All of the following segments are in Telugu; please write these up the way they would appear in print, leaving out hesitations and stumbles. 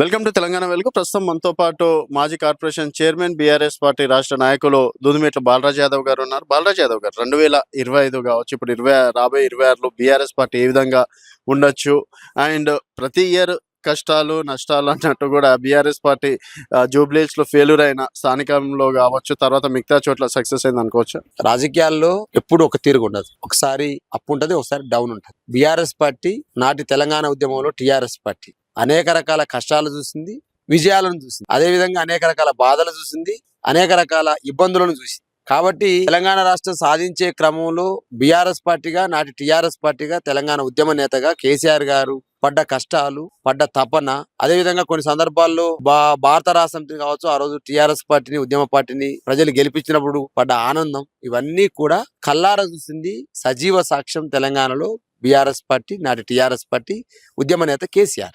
వెల్కమ్ టు తెలంగాణ వెలుగు. ప్రస్తుతం మనతో పాటు మాజీ కార్పొరేషన్ చైర్మన్, బీఆర్ఎస్ పార్టీ రాష్ట్ర నాయకులు దూదిమెట్ల బాలరాజ్ యాదవ్ గారు ఉన్నారు. బాలరాజ్ యాదవ్ గారు 2025 కావచ్చు, ఇప్పుడు రాబోయే 26లో బీఆర్ఎస్ పార్టీ ఏ విధంగా ఉండొచ్చు, అండ్ ప్రతి ఇయర్ కష్టాలు నష్టాలు అన్నట్టు కూడా బీఆర్ఎస్ పార్టీ జూబ్లీస్లో ఫెయిల్యూర్ అయిన స్థానికంలో కావచ్చు, తర్వాత మిగతా చోట్ల సక్సెస్ అయింది అనుకోవచ్చు. రాజకీయాల్లో ఎప్పుడు ఒక తీరుగా ఉండదు. ఒకసారి అప్ ఉంటది, ఒకసారి డౌన్ ఉంటది. బీఆర్ఎస్ పార్టీ నాటి తెలంగాణ ఉద్యమంలో టీఆర్ఎస్ పార్టీ అనేక రకాల కష్టాలు చూసింది, విజయాలను చూసింది. అదే విధంగా అనేక రకాల బాధలు చూసింది, అనేక రకాల ఇబ్బందులను చూసింది. కాబట్టి తెలంగాణ రాష్ట్రం సాధించే క్రమంలో బీఆర్ఎస్ పార్టీగా, నాటి టీఆర్ఎస్ పార్టీగా, తెలంగాణ ఉద్యమ నేతగా కేసీఆర్ గారు పడ్డ కష్టాలు, పడ్డ తపన, అదేవిధంగా కొన్ని సందర్భాల్లో భారత రాష్ట్రం కావచ్చు, ఆ రోజు టీఆర్ఎస్ పార్టీని, ఉద్యమ పార్టీని ప్రజలు గెలిపించినప్పుడు పడ్డ ఆనందం, ఇవన్నీ కూడా కల్లారా చూసింది. సజీవ సాక్ష్యం తెలంగాణలో బీఆర్ఎస్ పార్టీ, నాటి టీఆర్ఎస్ పార్టీ ఉద్యమ నేత కేసీఆర్.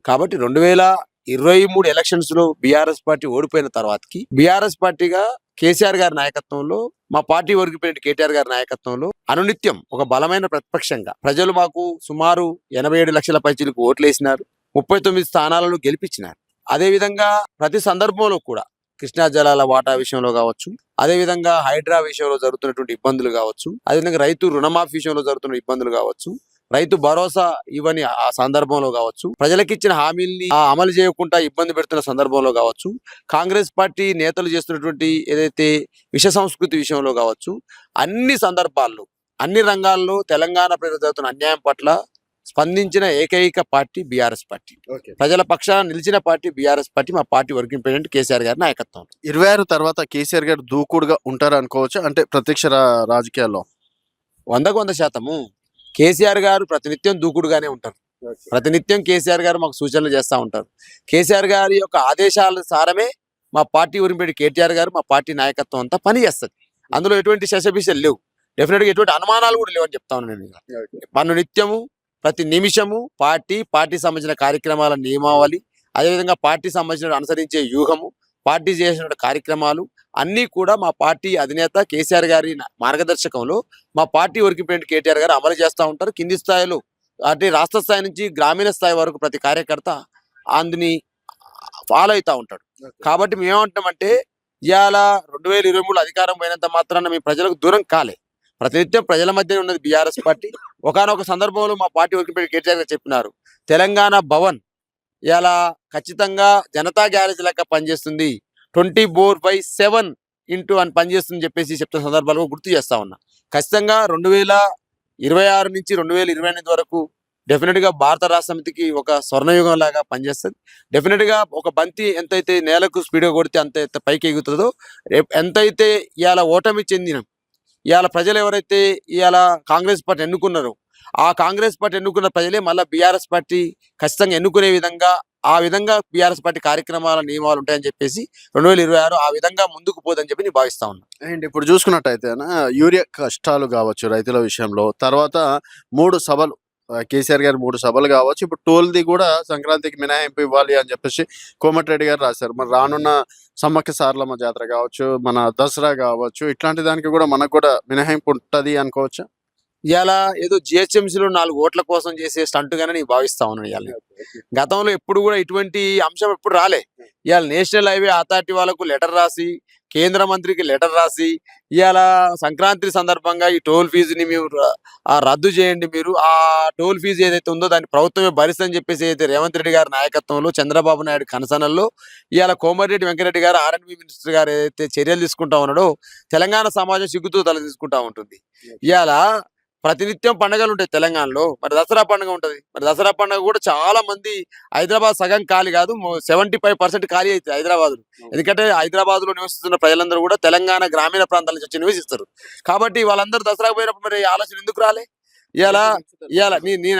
కాబట్టి 2023 ఎలక్షన్స్ లో బీఆర్ఎస్ పార్టీ ఓడిపోయిన తర్వాతకి బీఆర్ఎస్ పార్టీగా కేసీఆర్ గారి నాయకత్వంలో, మా పార్టీ వర్గీపోయిన కేటీఆర్ గారి నాయకత్వంలో అనునిత్యం ఒక బలమైన ప్రతిపక్షంగా ప్రజలు మాకు సుమారు 87 లక్షల పైచీలకు ఓట్లు వేసినారు, 39 స్థానాలను గెలిపించినారు. అదేవిధంగా ప్రతి సందర్భంలో కూడా కృష్ణా జలాల వాటా విషయంలో కావచ్చు, అదేవిధంగా హైడ్రా విషయంలో జరుగుతున్నటువంటి ఇబ్బందులు కావచ్చు, అదేవిధంగా రైతు రుణమాఫీ విషయంలో జరుగుతున్న ఇబ్బందులు కావచ్చు, రైతు భరోసా ఇవని ఆ సందర్భంలో కావచ్చు, ప్రజలకిచ్చిన హామీల్ని అమలు చేయకుండా ఇబ్బంది పెడుతున్న సందర్భంలో కావచ్చు, కాంగ్రెస్ పార్టీ నేతలు చేస్తున్నటువంటి ఏదైతే విష సంస్కృతి విషయంలో కావచ్చు, అన్ని సందర్భాల్లో, అన్ని రంగాల్లో తెలంగాణ ప్రజలు జరుగుతున్న అన్యాయం పట్ల స్పందించిన ఏకైక పార్టీ బీఆర్ఎస్ పార్టీ. ప్రజల పక్షాన నిలిచిన పార్టీ బీఆర్ఎస్ పార్టీ, మా పార్టీ వర్కింగ్ ప్రెసిడెంట్ కేసీఆర్ గారి నాయకత్వం. 26 తర్వాత కేసీఆర్ గారు దూకుడుగా ఉంటారు అనుకోవచ్చు, అంటే ప్రత్యక్ష రాజకీయాల్లో 100% కేసీఆర్ గారు ప్రతినిత్యం దూకుడుగానే ఉంటారు. ప్రతినిత్యం కేసీఆర్ గారు మాకు సూచనలు చేస్తూ ఉంటారు. కేసీఆర్ గారి యొక్క ఆదేశాల సారమే మా పార్టీ ఊరిపెట్టి కేటీఆర్ గారు, మా పార్టీ నాయకత్వం అంతా పనిచేస్తుంది. అందులో ఎటువంటి శశబిషలు లేవు, డెఫినెట్గా ఎటువంటి అనుమానాలు కూడా లేవని చెప్తా ఉన్నాను నేను. పన్ను నిత్యము ప్రతి నిమిషము పార్టీ సంబంధించిన కార్యక్రమాల నియమావళి, అదేవిధంగా పార్టీ సంబంధించిన అనుసరించే వ్యూహము, పార్టీ చేసిన కార్యక్రమాలు అన్నీ కూడా మా పార్టీ అధినేత కేసీఆర్ గారి మార్గదర్శకంలో మా పార్టీ వర్కింగ్ ప్రెసిడెంట్ కేటీఆర్ గారు అమలు చేస్తూ ఉంటారు. కింది స్థాయిలో అంటే రాష్ట్ర స్థాయి నుంచి గ్రామీణ స్థాయి వరకు ప్రతి కార్యకర్త అందుని ఫాలో అవుతూ ఉంటాడు. కాబట్టి మేమేమంటామంటే, ఇవాళ 2023 అధికారం పోయినంత మాత్రాన మీ ప్రజలకు దూరం కాలే. ప్రతినిత్యం ప్రజల మధ్య ఉన్నది బీఆర్ఎస్ పార్టీ. ఒకానొక సందర్భంలో మా పార్టీ వర్కింగ్ ప్రెసిడెంట్ కేటీఆర్ గారు చెప్పినారు, తెలంగాణ భవన్ ఇలా ఖచ్చితంగా జనతా గ్యారేజ్ లెక్క పనిచేస్తుంది, 24/7 అని పనిచేస్తుందని చెప్పేసి చెప్తున్న సందర్భాలు గుర్తు చేస్తా ఉన్నా. ఖచ్చితంగా 2026 నుంచి 2028 వరకు డెఫినెట్గా భారత రాష్ట్ర సమితికి ఒక స్వర్ణయుగం లాగా పనిచేస్తుంది. డెఫినెట్గా ఒక బంతి ఎంతైతే నేలకు స్పీడ్గా కొడితే అంత పైకి ఎగుతుందో, ఎంతైతే ఇవాళ ఓటమి చెందిన ఇవాళ ప్రజలు ఎవరైతే ఇవాళ కాంగ్రెస్ పార్టీ ఎన్నుకున్నారో, ఆ కాంగ్రెస్ పార్టీ ఎన్నుకున్న ప్రజలే మళ్ళీ బీఆర్ఎస్ పార్టీ ఖచ్చితంగా ఎన్నుకునే విధంగా, ఆ విధంగా బీఆర్ఎస్ పార్టీ కార్యక్రమాల నియమాలు ఉంటాయని చెప్పేసి 2026 ఆ విధంగా ముందుకు పోదని చెప్పి నేను భావిస్తా ఉన్నా. అండ్ ఇప్పుడు చూసుకున్నట్టయితే యూరియా కష్టాలు కావచ్చు రైతుల విషయంలో, తర్వాత 3 సభలు కేసీఆర్ గారు 3 సభలు కావచ్చు, ఇప్పుడు టోల్ది కూడా సంక్రాంతికి మినహాయింపు ఇవ్వాలి అని చెప్పేసి కోమటిరెడ్డి గారు రాశారు. మరి రానున్న సమ్మక్క సారలమ్మ జాతర కావచ్చు, మన దసరా కావచ్చు, ఇట్లాంటి దానికి కూడా మనకు కూడా మినహాయింపు ఉంటుంది అనుకోవచ్చు. ఇలా ఏదో జిహెచ్ఎంసీలో 4 ఓట్ల కోసం చేసే స్టంట్గానే నేను భావిస్తా ఉన్నాను. ఇవాళ గతంలో ఎప్పుడు కూడా ఇటువంటి అంశం ఎప్పుడు రాలే. ఇవాళ నేషనల్ హైవే అథారిటీ వాళ్ళకు లెటర్ రాసి, కేంద్ర మంత్రికి లెటర్ రాసి, ఇవాళ సంక్రాంతి సందర్భంగా ఈ టోల్ ఫీజుని మీరు రద్దు చేయండి, మీరు ఆ టోల్ ఫీజు ఏదైతే ఉందో దాన్ని ప్రభుత్వమే భరిస్తుందని చెప్పేసి అయితే రేవంత్ రెడ్డి గారి నాయకత్వంలో, చంద్రబాబు నాయుడు కనసనల్లో ఇవాళ కోమటిరెడ్డి వెంకరెడ్డి గారు ఆర్ఎండ్బి మినిస్టర్ గారు ఏదైతే చర్యలు తీసుకుంటా ఉన్నాడో, తెలంగాణ సమాజం సిగ్గుతో తల తీసుకుంటా ఉంటుంది. ఇవాళ ప్రతినిత్యం పండుగలు ఉంటాయి తెలంగాణలో. మరి దసరా పండుగ ఉంటుంది. మరి దసరా పండుగ కూడా చాలా మంది హైదరాబాద్ సగం ఖాళీ కాదు, 75% ఖాళీ అవుతుంది హైదరాబాద్. ఎందుకంటే హైదరాబాద్ లో నివసిస్తున్న ప్రజలందరూ కూడా తెలంగాణ గ్రామీణ ప్రాంతాల నుంచి వచ్చి నివసిస్తారు. కాబట్టి వాళ్ళందరూ దసరాకు పోయినప్పుడు మరి ఆలోచన ఎందుకు రాలే? ఇవాళ నేనే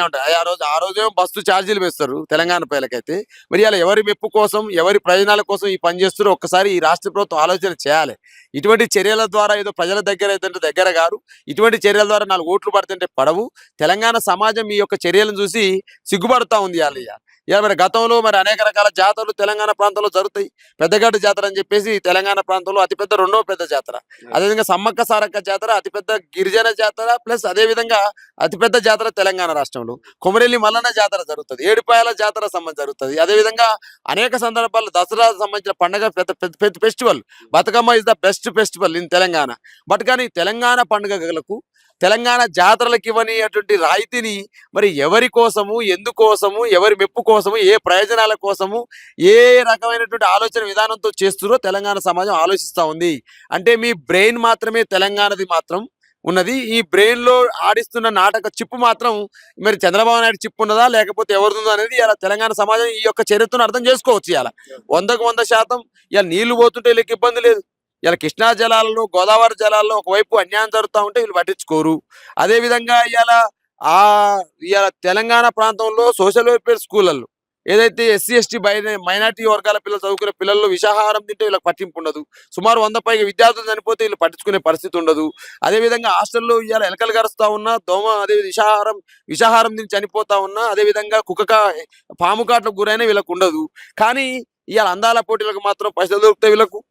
ఆ రోజేమో బస్సు ఛార్జీలు వేస్తారు తెలంగాణ ప్రజలకైతే. మరి ఇవాళ ఎవరి మెప్పు కోసం, ఎవరి ప్రయోజనాల కోసం ఈ పని చేస్తారో ఒక్కసారి ఈ రాష్ట్ర ప్రభుత్వం ఆలోచన చేయాలి. ఇటువంటి చర్యల ద్వారా ఏదో ప్రజల దగ్గర గారు, ఇటువంటి చర్యల ద్వారా 4 ఓట్లు పడుతుంటే పడవు. తెలంగాణ సమాజం ఈ యొక్క చర్యలను చూసి సిగ్గుపడతా ఉంది. ఇవాళ ఇలా మరి గతంలో మరి అనేక రకాల జాతరలు తెలంగాణ ప్రాంతంలో జరుగుతాయి. పెద్దగడ్డ జాతర అని చెప్పేసి తెలంగాణ ప్రాంతంలో అతిపెద్ద రెండవ పెద్ద జాతర. అదేవిధంగా సమ్మక్క సారక్క జాతర అతిపెద్ద గిరిజన జాతర, ప్లస్ అదేవిధంగా అతిపెద్ద జాతర తెలంగాణ రాష్ట్రంలో. కొమరెల్లి మల్లన్న జాతర జరుగుతుంది, ఏడుపాయల జాతర జరుగుతుంది. అదేవిధంగా అనేక సందర్భాల్లో దసరా సంబంధించిన పండుగ పెద్ద festival. Bathukamma is the best festival in Telangana. But కానీ తెలంగాణ పండుగలకు తెలంగాణ జాతరలకు ఇవ్వనిటువంటి రాయితీని మరి ఎవరి కోసము, ఎందుకోసము, ఎవరి మెప్పు కోసము, ఏ ప్రయోజనాల కోసము, ఏ రకమైనటువంటి ఆలోచన విధానంతో చేస్తున్నారో తెలంగాణ సమాజం ఆలోచిస్తూ ఉంది. అంటే మీ బ్రెయిన్ మాత్రమే తెలంగాణది మాత్రం ఉన్నది. ఈ బ్రెయిన్ లో ఆడిస్తున్న నాటక చిప్పు మాత్రం మరి చంద్రబాబు నాయుడు చిప్పు ఉన్నదా లేకపోతే ఎవరిదో అనేది ఇలా తెలంగాణ సమాజం ఈ యొక్క చరిత్రను అర్థం చేసుకోవచ్చు. ఇలా 100% ఇలా నీళ్లు పోతుంటే వీళ్ళకి ఇబ్బంది లేదు. ఇలా కృష్ణా జలాలలో, గోదావరి జలాల్లో ఒకవైపు అన్యాయం జరుగుతూ ఉంటే వీళ్ళు పట్టించుకోరు. అదేవిధంగా ఇవాళ తెలంగాణ ప్రాంతంలో సోషల్ వెల్ఫేర్ స్కూళ్ళల్లో ఏదైతే ఎస్సీ ఎస్టీ మైనార్టీ వర్గాల పిల్లలు చదువుకునే పిల్లల్లో విషాహారం తింటే వీళ్ళకి పట్టింపు ఉండదు. సుమారు 100 పైగా విద్యార్థులు చనిపోతే వీళ్ళు పట్టించుకునే పరిస్థితి ఉండదు. అదేవిధంగా హాస్టల్లో ఇవాళ ఎలకలు గరుస్తూ ఉన్నా, దోమ అదే విషాహారం తిని చనిపోతా ఉన్నా, అదేవిధంగా పాము కాట్లకు గురైనా వీళ్ళకు ఉండదు. కానీ ఇవాళ అందాల పోటీలకు మాత్రం పైసలు దొరుకుతాయి వీళ్ళకు.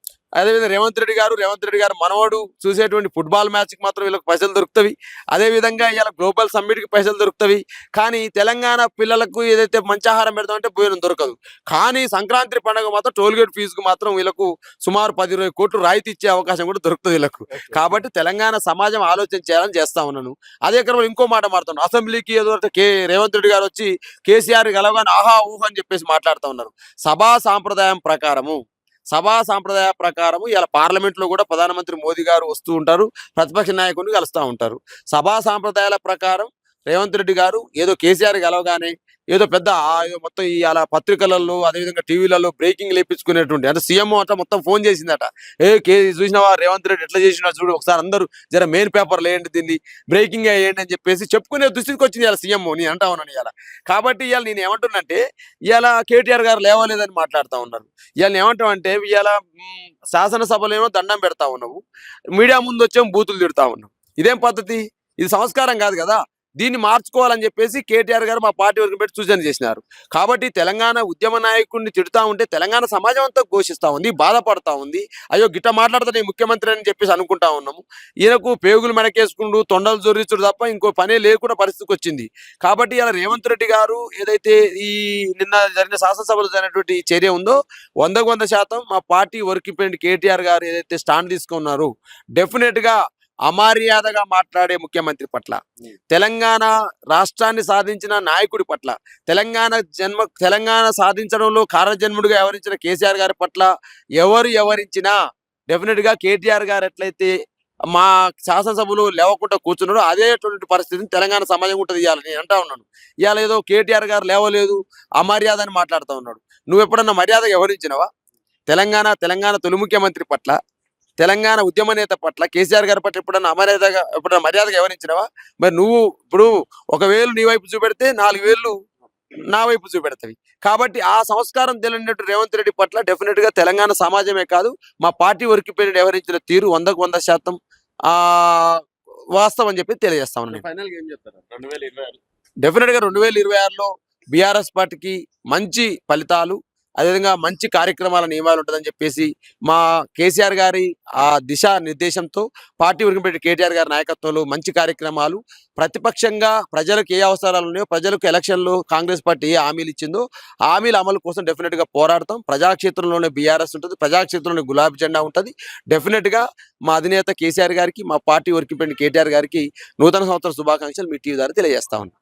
అదేవిధంగా రేవంత్ రెడ్డి గారు మనవడు చూసేటువంటి ఫుట్బాల్ మ్యాచ్కి మాత్రం వీళ్ళకి పైసలు దొరుకుతాయి. అదేవిధంగా ఇవాళ గ్లోబల్ సమ్మిట్కి పైసలు దొరుకుతాయి. కానీ తెలంగాణ పిల్లలకు ఏదైతే మంచి ఆహారం పెడతామంటే భోజనం దొరకదు. కానీ సంక్రాంతి పండుగ మాత్రం టోల్గేట్ ఫీజుకు మాత్రం వీళ్ళకు సుమారు 10-20 కోట్లు రాయితీ ఇచ్చే అవకాశం కూడా దొరుకుతుంది వీళ్ళకు. కాబట్టి తెలంగాణ సమాజం ఆలోచన చేయాలని చేస్తా ఉన్నాను. అదే క్రమంలో ఇంకో మాట మాట్లాడుతున్నాను. అసెంబ్లీకి ఏదో రేవంత్ రెడ్డి గారు వచ్చి కేసీఆర్ గెలవగానే ఆహా ఊహ అని చెప్పేసి మాట్లాడుతూ ఉన్నారు. సభా సాంప్రదాయం ప్రకారము ఇలా పార్లమెంట్ లో కూడా ప్రధానమంత్రి మోదీ గారు వస్తూ ఉంటారు, ప్రతిపక్ష నాయకుడిని కలుస్తూ ఉంటారు. సభా సాంప్రదాయాల ప్రకారం రేవంత్ రెడ్డి గారు ఏదో కేసీఆర్ గెలవగానే ఏదో పెద్ద ఏదో మొత్తం అలా పత్రికలలో అదేవిధంగా టీవీలలో బ్రేకింగ్ లేపించుకునేటువంటి, అంటే సీఎం అట్లా మొత్తం ఫోన్ చేసిందట. చూసినావా రేవంత్ రెడ్డి ఎట్లా చేసినా చూడు, ఒకసారి అందరూ జర మెయిన్ పేపర్లు వేయండి, దీన్ని బ్రేకింగ్ వేయండి అని చెప్పేసి చెప్పుకునే దుస్థితికి వచ్చింది ఇలా సీఎం. నేను అంటా ఉన్నాను ఇలా. కాబట్టి ఇవాళ నేను ఏమంటున్నంటే ఇవాళ కేటీఆర్ గారు లేవలేదని మాట్లాడుతూ ఉన్నారు. ఇవాళ ఏమంటామంటే ఇవాళ శాసనసభలో ఏమో దండం పెడతా ఉన్నావు, మీడియా ముందు వచ్చేమో బూతులు తిడతా ఉన్నావు. ఇదేం పద్ధతి? ఇది సంస్కారం కాదు కదా. దీన్ని మార్చుకోవాలని చెప్పేసి కేటీఆర్ గారు మా పార్టీ వరకు పెట్టి సూచన చేసినారు. కాబట్టి తెలంగాణ ఉద్యమ నాయకుడిని తిడుతూ ఉంటే తెలంగాణ సమాజం అంతా ఘోషిస్తూ ఉంది, బాధపడతా ఉంది. అయ్యో గిట్ట మాట్లాడుతాను ముఖ్యమంత్రి అని చెప్పేసి అనుకుంటా ఉన్నాము. ఈయనకు పేగులు మెడకేసుకుంటూ తొండలు జొర్రిచుడు తప్ప ఇంకో పనే లేకుండా పరిస్థితికి వచ్చింది. కాబట్టి ఇలా రేవంత్ రెడ్డి గారు ఏదైతే ఈ నిన్న జరిగిన శాసనసభలో జరిగినటువంటి చర్య ఉందో 100% మా పార్టీ వర్కింగ్ కేటీఆర్ గారు ఏదైతే స్టాండ్ తీసుకున్నారో డెఫినెట్ గా అమర్యాదగా మాట్లాడే ముఖ్యమంత్రి పట్ల, తెలంగాణ రాష్ట్రాన్ని సాధించిన నాయకుడి పట్ల, తెలంగాణ సాధించడంలో కారణజన్ముడిగా వ్యవహరించిన కేసీఆర్ గారి పట్ల ఎవరించినా డెఫినెట్ గా కేటీఆర్ గారు ఎట్లయితే మా శాసనసభలో లేవకుండా కూర్చున్నాడు అదేటువంటి పరిస్థితిని తెలంగాణ సమాజం ఉంటుంది. ఇవ్వాలి నేను అంటా ఉన్నాను. ఇవాళ ఏదో కేటీఆర్ గారు లేవలేదు, అమర్యాద అని మాట్లాడుతూ ఉన్నాడు. నువ్వు ఎప్పుడన్నా మర్యాద వ్యవహరించినవా? తెలంగాణ తొలి ముఖ్యమంత్రి పట్ల, తెలంగాణ ఉద్యమ నేత పట్ల, కేసీఆర్ గారి పట్ల ఎప్పుడన్నా మర్యాదగా వ్యవహరించినవా? మరి నువ్వు ఇప్పుడు 1 వేలు నీ వైపు చూపెడితే 4 వేలు నా వైపు చూపెడతావి. కాబట్టి ఆ సంస్కారం తెలియనట్టు రేవంత్ రెడ్డి పట్ల డెఫినెట్ గా తెలంగాణ సమాజమే కాదు మా పార్టీ వర్క్ పీరియడ్ వ్యవహరించిన తీరు 100% వాస్తవం అని చెప్పి తెలియజేస్తా ఉన్నాను. డెఫినెట్ గా 2026లో బీఆర్ఎస్ పార్టీకి మంచి ఫలితాలు, అదేవిధంగా మంచి కార్యక్రమాల నియమాలు ఉంటుందని చెప్పేసి మా కేసీఆర్ గారి ఆ దిశా నిర్దేశంతో పార్టీ వర్కింగ్ కేటీఆర్ గారి నాయకత్వంలో మంచి కార్యక్రమాలు, ప్రతిపక్షంగా ప్రజలకు ఏ అవసరాలు ఉన్నాయో, ప్రజలకు ఎలక్షన్లో కాంగ్రెస్ పార్టీ ఏ హామీలు ఇచ్చిందో హామీల అమలు కోసం డెఫినెట్ గా పోరాడతాం. ప్రజాక్షేత్రంలోనే బీఆర్ఎస్ ఉంటుంది, ప్రజాక్షేత్రంలోనే గులాబీ జెండా ఉంటుంది. డెఫినెట్ గా మా అధినేత కేసీఆర్ గారికి, మా పార్టీ వర్కింగ్ కేటీఆర్ గారికి నూతన సంవత్సర శుభాకాంక్షలు మీ టీవీ ద్వారా తెలియజేస్తా ఉన్నాం.